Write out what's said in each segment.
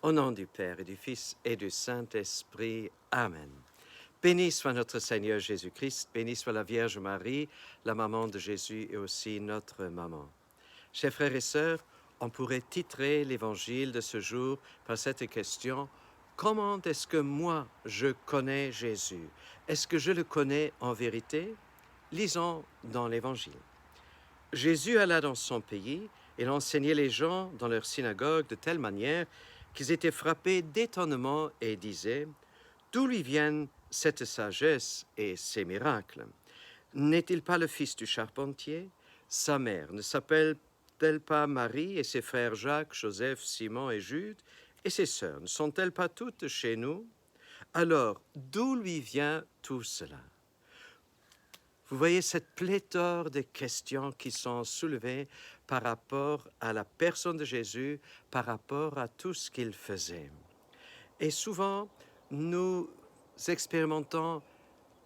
Au nom du Père et du Fils et du Saint-Esprit. Amen. Béni soit notre Seigneur Jésus-Christ, béni soit la Vierge Marie, la maman de Jésus et aussi notre maman. Chers frères et sœurs, on pourrait titrer l'évangile de ce jour par cette question: comment est-ce que moi je connais Jésus? Est-ce que je le connais en vérité? Lisons dans l'évangile. Jésus alla dans son pays, il enseignait les gens dans leur synagogue de telle manière qu'ils étaient frappés d'étonnement et disaient: d'où lui viennent cette sagesse et ces miracles? N'est-il pas le fils du charpentier? Sa mère ne s'appelle-t-elle pas Marie, et ses frères Jacques, Joseph, Simon et Jude? Et ses sœurs ne sont-elles pas toutes chez nous? Alors, d'où lui vient tout cela? Vous voyez cette pléthore de questions qui sont soulevées par rapport à la personne de Jésus, par rapport à tout ce qu'il faisait. Et souvent, nous expérimentons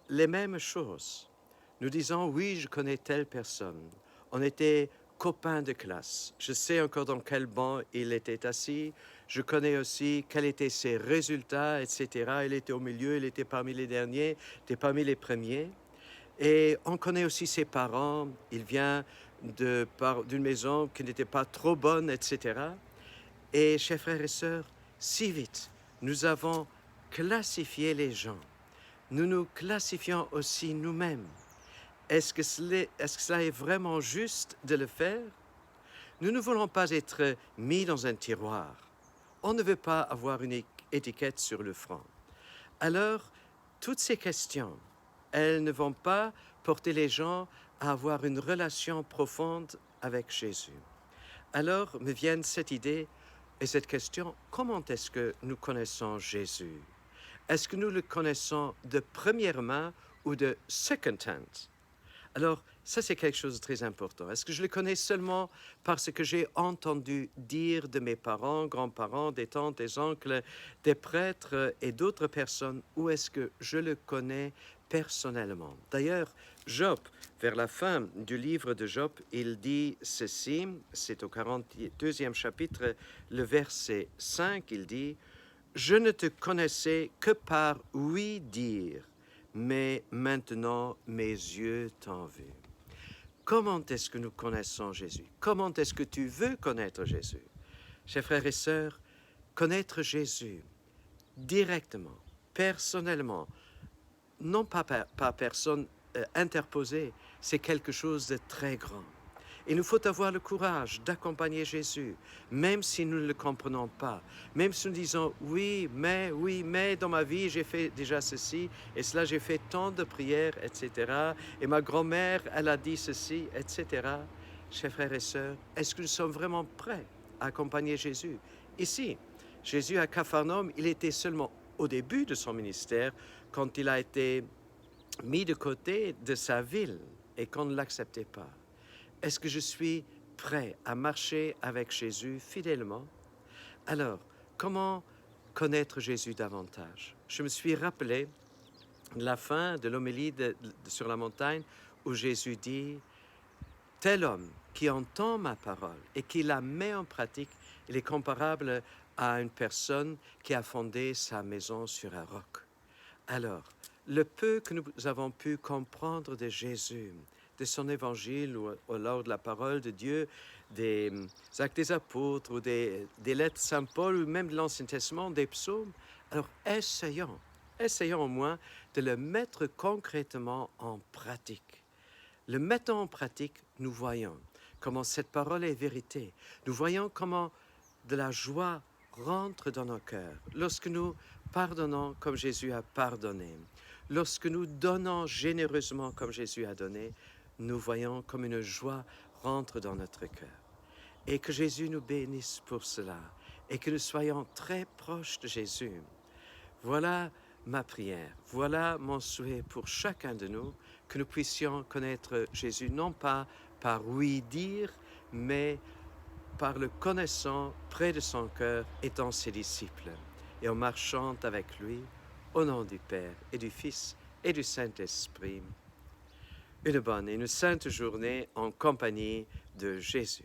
les mêmes choses. Nous disons: oui, je connais telle personne. On était copains de classe. Je sais encore dans quel banc il était assis. Je connais aussi quels étaient ses résultats, etc. Il était au milieu, il était parmi les derniers, il était parmi les premiers. Et on connaît aussi ses parents. Il vient d'une maison qui n'était pas trop bonne, etc. Et, chers frères et sœurs, si vite, nous avons classifié les gens. Nous nous classifions aussi nous-mêmes. Est-ce que cela est vraiment juste de le faire? Nous ne voulons pas être mis dans un tiroir. On ne veut pas avoir une étiquette sur le front. Alors, toutes ces questions, elles ne vont pas porter les gens à avoir une relation profonde avec Jésus. Alors me viennent cette idée et cette question: comment est-ce que nous connaissons Jésus? Est-ce que nous le connaissons de première main ou de second hand? Alors, ça, c'est quelque chose de très important. Est-ce que je le connais seulement parce que j'ai entendu dire de mes parents, grands-parents, des tantes, des oncles, des prêtres et d'autres personnes, ou est-ce que je le connais personnellement? D'ailleurs, Job, vers la fin du livre de Job, il dit ceci, c'est au 42e chapitre, le verset 5, il dit: « Je ne te connaissais que par oui dire, mais maintenant mes yeux t'ont vu. » Comment est-ce que nous connaissons Jésus? Comment est-ce que tu veux connaître Jésus? Chers frères et sœurs, connaître Jésus directement, personnellement, non pas par personne interposée, c'est quelque chose de très grand. Il nous faut avoir le courage d'accompagner Jésus, même si nous ne le comprenons pas, même si nous disons: oui, mais dans ma vie, j'ai fait déjà ceci, et cela, j'ai fait tant de prières, etc. Et ma grand-mère, elle a dit ceci, etc. Chers frères et sœurs, est-ce que nous sommes vraiment prêts à accompagner Jésus? Ici, Jésus à Capharnaüm, il était seulement au début de son ministère, quand il a été mis de côté de sa ville et qu'on ne l'acceptait pas. Est-ce que je suis prêt à marcher avec Jésus fidèlement? Alors, comment connaître Jésus davantage? Je me suis rappelé la fin de l'homélie sur la montagne où Jésus dit: « Tel homme qui entend ma parole et qui la met en pratique, il est comparable à une personne qui a fondé sa maison sur un roc. » Alors, le peu que nous avons pu comprendre de Jésus, de son évangile ou lors de la parole de Dieu, des actes des apôtres ou des lettres de Saint Paul ou même de l'Ancien Testament, des psaumes, alors essayons au moins de le mettre concrètement en pratique. Le mettant en pratique, nous voyons comment cette parole est vérité. Nous voyons comment de la joie rentre dans nos cœurs lorsque nous pardonnons comme Jésus a pardonné. Lorsque nous donnons généreusement comme Jésus a donné, nous voyons comme une joie rentre dans notre cœur. Et que Jésus nous bénisse pour cela et que nous soyons très proches de Jésus. Voilà ma prière, voilà mon souhait pour chacun de nous, que nous puissions connaître Jésus non pas par oui dire, mais par le connaissant près de son cœur, étant ses disciples, et en marchant avec lui, au nom du Père et du Fils et du Saint-Esprit. Une bonne et une sainte journée en compagnie de Jésus.